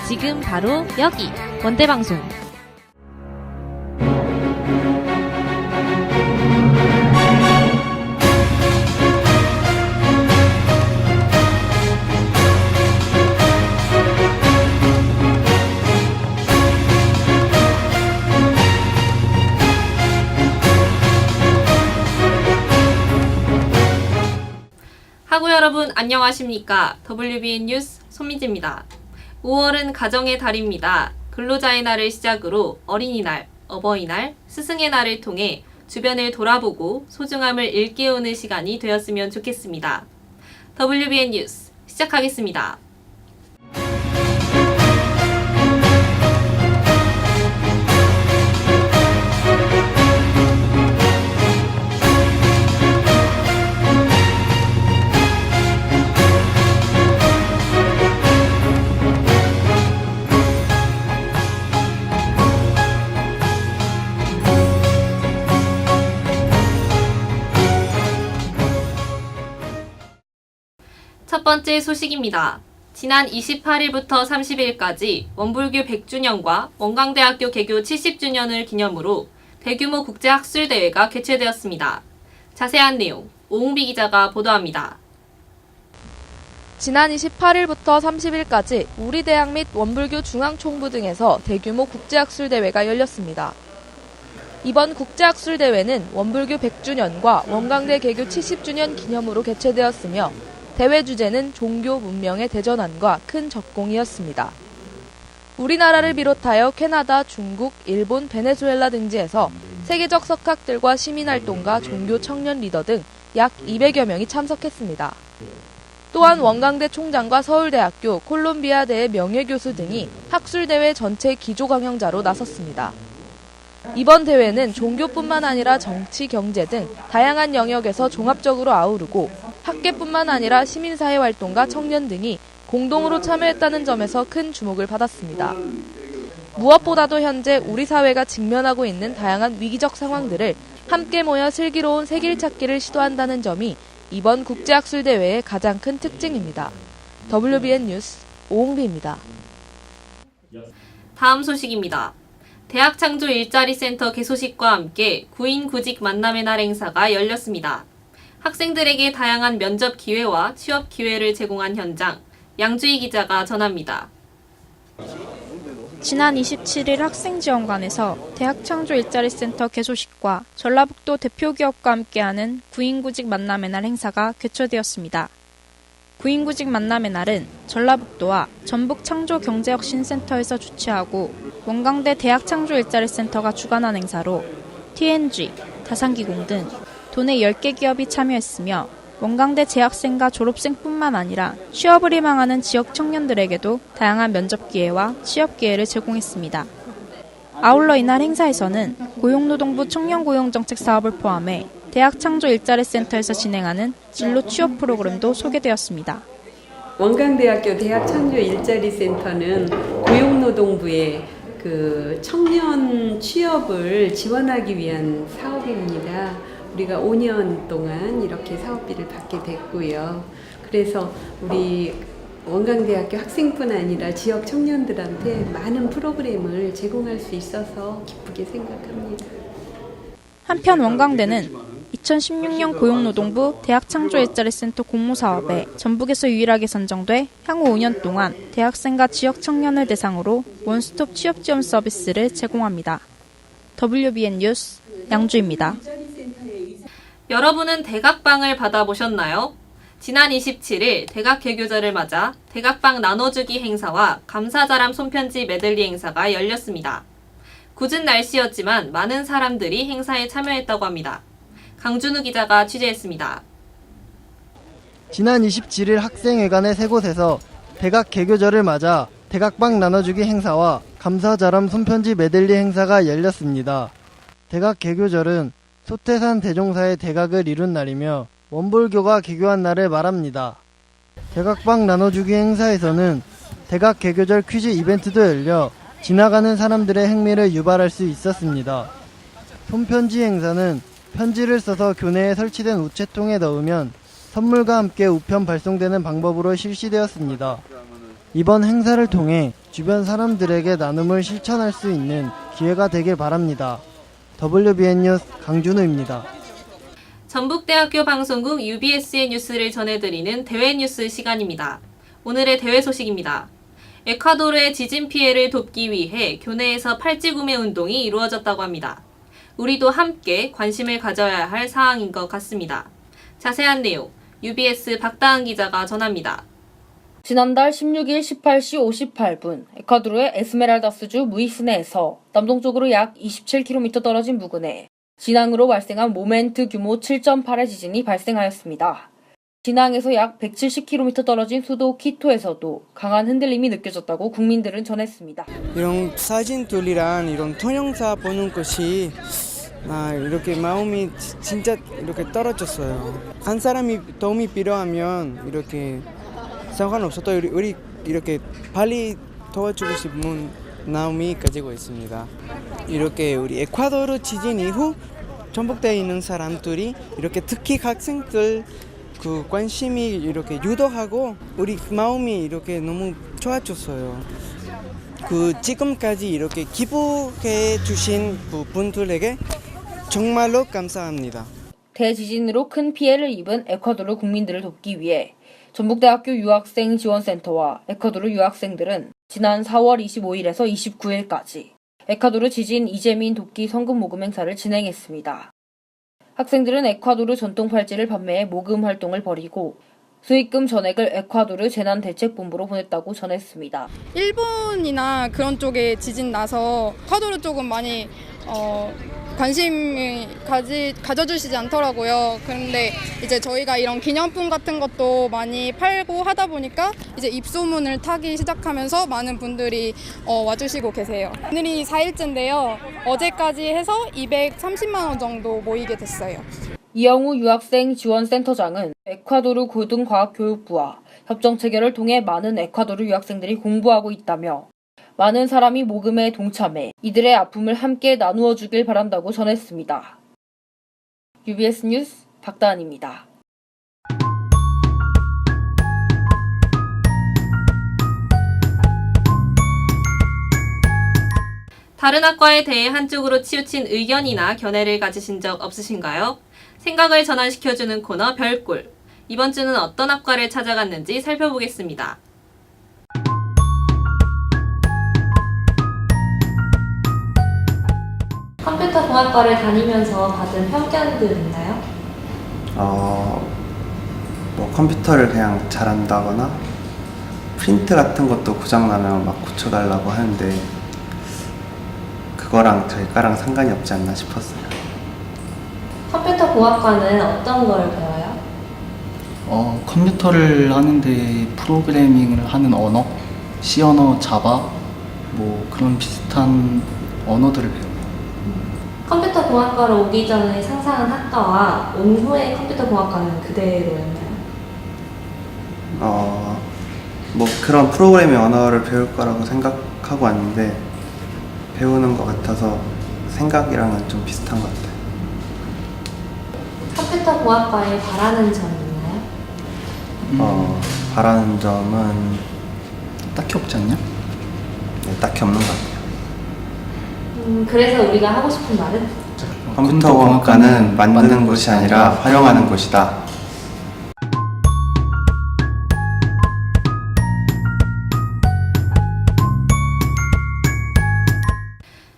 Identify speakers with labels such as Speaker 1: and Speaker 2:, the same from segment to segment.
Speaker 1: 지금 바로 여기 원대방송.
Speaker 2: 하구 여러분 안녕하십니까? WBN 뉴스 손민지입니다. 5월은 가정의 달입니다. 근로자의 날을 시작으로 어린이날, 어버이날, 스승의 날을 통해 주변을 돌아보고 소중함을 일깨우는 시간이 되었으면 좋겠습니다. WBN 뉴스 시작하겠습니다. 첫 번째 소식입니다. 지난 28일부터 30일까지 원불교 100주년과 원광대학교 개교 70주년을 기념으로 대규모 국제학술대회가 개최되었습니다. 자세한 내용 오웅비 기자가 보도합니다.
Speaker 3: 지난 28일부터 30일까지 우리 대학 및 원불교 중앙총부 등에서 대규모 국제학술대회가 열렸습니다. 이번 국제학술대회는 원불교 100주년과 원광대 개교 70주년 기념으로 개최되었으며 대회 주제는 종교 문명의 대전환과 큰 적공이었습니다. 우리나라를 비롯하여 캐나다, 중국, 일본, 베네수엘라 등지에서 세계적 석학들과 시민활동가, 종교 청년 리더 등 약 200여 명이 참석했습니다. 또한 원광대 총장과 서울대학교, 콜롬비아대의 명예교수 등이 학술대회 전체 기조강연자로 나섰습니다. 이번 대회는 종교뿐만 아니라 정치, 경제 등 다양한 영역에서 종합적으로 아우르고 학계뿐만 아니라 시민사회활동가, 청년 등이 공동으로 참여했다는 점에서 큰 주목을 받았습니다. 무엇보다도 현재 우리 사회가 직면하고 있는 다양한 위기적 상황들을 함께 모여 슬기로운 새길 찾기를 시도한다는 점이 이번 국제학술대회의 가장 큰 특징입니다. WBN 뉴스 오홍비입니다.
Speaker 2: 다음 소식입니다. 대학창조 일자리센터 개소식과 함께 구인 구직 만남의 날 행사가 열렸습니다. 학생들에게 다양한 면접 기회와 취업 기회를 제공한 현장, 양주희 기자가 전합니다.
Speaker 4: 지난 27일 학생지원관에서 대학창조 일자리센터 개소식과 전라북도 대표기업과 함께하는 구인구직 만남의 날 행사가 개최되었습니다. 구인구직 만남의 날은 전라북도와 전북창조경제혁신센터에서 주최하고 원광대 대학창조 일자리센터가 주관한 행사로 TNG, 다산기공 등 도내 10개 기업이 참여했으며 원광대 재학생과 졸업생뿐만 아니라 취업을 희망하는 지역 청년들에게도 다양한 면접 기회와 취업 기회를 제공했습니다. 아울러 이날 행사에서는 고용노동부 청년고용정책 사업을 포함해 대학창조일자리센터에서 진행하는 진로 취업 프로그램도 소개되었습니다.
Speaker 5: 원광대학교 대학창조일자리센터는 고용노동부의 청년 취업을 지원하기 위한 사업입니다. 우리가 5년 동안 이렇게 사업비를 받게 됐고요. 그래서 우리 원광대학교 학생뿐 아니라 지역 청년들한테 많은 프로그램을 제공할 수 있어서 기쁘게 생각합니다.
Speaker 4: 한편 원광대는 2016년 고용노동부 대학창조일자리센터 공모사업에 전북에서 유일하게 선정돼 향후 5년 동안 대학생과 지역 청년을 대상으로 원스톱 취업 지원 서비스를 제공합니다. WBN 뉴스 양주입니다.
Speaker 2: 여러분은 대각방을 받아보셨나요? 지난 27일 대각 개교절을 맞아 대각방 나눠주기 행사와 감사자람 손편지 메들리 행사가 열렸습니다. 궂은 날씨였지만 많은 사람들이 행사에 참여했다고 합니다. 강준우 기자가 취재했습니다.
Speaker 6: 지난 27일 학생회관의 세 곳에서 대각 개교절을 맞아 대각방 나눠주기 행사와 감사자람 손편지 메들리 행사가 열렸습니다. 대각 개교절은 소태산 대종사의 대각을 이룬 날이며 원불교가 개교한 날을 말합니다. 대각방 나눠주기 행사에서는 대각 개교절 퀴즈 이벤트도 열려 지나가는 사람들의 흥미를 유발할 수 있었습니다. 손편지 행사는 편지를 써서 교내에 설치된 우체통에 넣으면 선물과 함께 우편 발송되는 방법으로 실시되었습니다. 이번 행사를 통해 주변 사람들에게 나눔을 실천할 수 있는 기회가 되길 바랍니다. WBN 뉴스 강준우입니다.
Speaker 2: 전북대학교 방송국 UBS의 뉴스를 전해드리는 대회 뉴스 시간입니다. 오늘의 대회 소식입니다. 에콰도르의 지진 피해를 돕기 위해 교내에서 팔찌 구매 운동이 이루어졌다고 합니다. 우리도 함께 관심을 가져야 할 사항인 것 같습니다. 자세한 내용 UBS 박다은 기자가 전합니다.
Speaker 3: 지난달 16일 18시 58분 에콰도르의 에스메랄다스주 무이스네에서 남동쪽으로 약 27km 떨어진 부근에 진앙으로 발생한 모멘트 규모 7.8의 지진이 발생하였습니다. 진앙에서 약 170km 떨어진 수도 키토에서도 강한 흔들림이 느껴졌다고 국민들은 전했습니다.
Speaker 7: 이런 사진들이랑 이런 동영상 보는 것이 이렇게 마음이 진짜 이렇게 떨어졌어요. 한 사람이 도움이 필요하면 이렇게 상관없어도 우리 이렇게 빨리 도와주고 싶은 마음이 가지고 있습니다. 이렇게 우리 에콰도르 지진 이후 전북대에 있는 사람들이 이렇게 특히 학생들 그 관심이 이렇게 유도하고 우리 마음이 이렇게 너무 좋아졌어요. 그 지금까지 이렇게 기부해 주신 분들에게 정말로 감사합니다.
Speaker 3: 대지진으로 큰 피해를 입은 에콰도르 국민들을 돕기 위해 전북대학교 유학생 지원센터와 에콰도르 유학생들은 지난 4월 25일에서 29일까지 에콰도르 지진 이재민 돕기 성금 모금 행사를 진행했습니다. 학생들은 에콰도르 전통 팔찌를 판매해 모금 활동을 벌이고 수익금 전액을 에콰도르 재난대책본부로 보냈다고 전했습니다.
Speaker 8: 일본이나 그런 쪽에 지진 나서 에콰도르 쪽은 많이 관심이 가져주시지 않더라고요. 그런데 이제 저희가 이런 기념품 같은 것도 많이 팔고 하다 보니까 이제 입소문을 타기 시작하면서 많은 분들이 와주시고 계세요. 오늘이 4일째인데요. 어제까지 해서 230만 원 정도 모이게 됐어요.
Speaker 3: 이영우 유학생 지원센터장은 에콰도르 고등과학교육부와 협정 체결을 통해 많은 에콰도르 유학생들이 공부하고 있다며 많은 사람이 모금에 동참해 이들의 아픔을 함께 나누어 주길 바란다고 전했습니다. UBS 뉴스 박다은입니다.
Speaker 2: 다른 학과에 대해 한쪽으로 치우친 의견이나 견해를 가지신 적 없으신가요? 생각을 전환시켜주는 코너 별꿀. 이번 주는 어떤 학과를 찾아갔는지 살펴보겠습니다.
Speaker 1: 컴퓨터 공학과를 다니면서 받은 편견들 있나요?
Speaker 9: 뭐 컴퓨터를 그냥 잘한다거나 프린트 같은 것도 고장나면 막 고쳐달라고 하는데 그거랑 저희 과랑 상관이 없지 않나 싶었어요.
Speaker 1: 컴퓨터 공학과는 어떤 걸 배워요?
Speaker 10: 컴퓨터를 하는데 프로그래밍을 하는 언어, C 언어, 자바 뭐 그런 비슷한 언어들을 배워요.
Speaker 1: 컴퓨터 공학과로 오기 전에 상상한 학과와 온 후의 컴퓨터 공학과는 그대로였나요?
Speaker 9: 뭐 그런 프로그래밍 언어를 배울 거라고 생각하고 왔는데 배우는 것 같아서 생각이랑은 좀 비슷한 것 같아요.
Speaker 1: 컴퓨터 공학과에 바라는 점이 있나요?
Speaker 9: 바라는 점은
Speaker 10: 딱히 없지 않냐?
Speaker 9: 딱히 없는 것 같아요.
Speaker 1: 그래서 우리가 하고 싶은 말은?
Speaker 9: 컴퓨터 공학과는 만드는 곳이 아니라 활용하는 곳이다.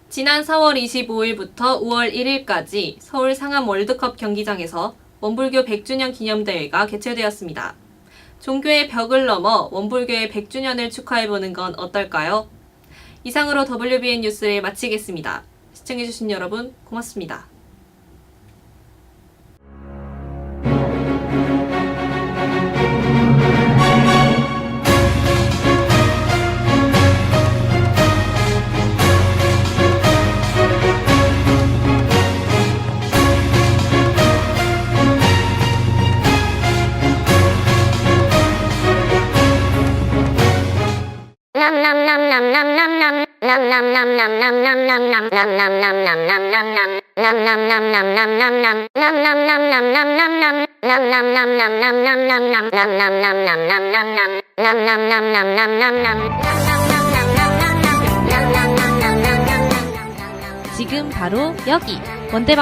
Speaker 2: 지난 4월 25일부터 5월 1일까지 서울 상암 월드컵 경기장에서 원불교 100주년 기념대회가 개최되었습니다. 종교의 벽을 넘어 원불교의 100주년을 축하해보는 건 어떨까요? 이상으로 WBN 뉴스를 마치겠습니다. 시청해주신 여러분 고맙습니다.
Speaker 3: 지금 바로 여기 원대방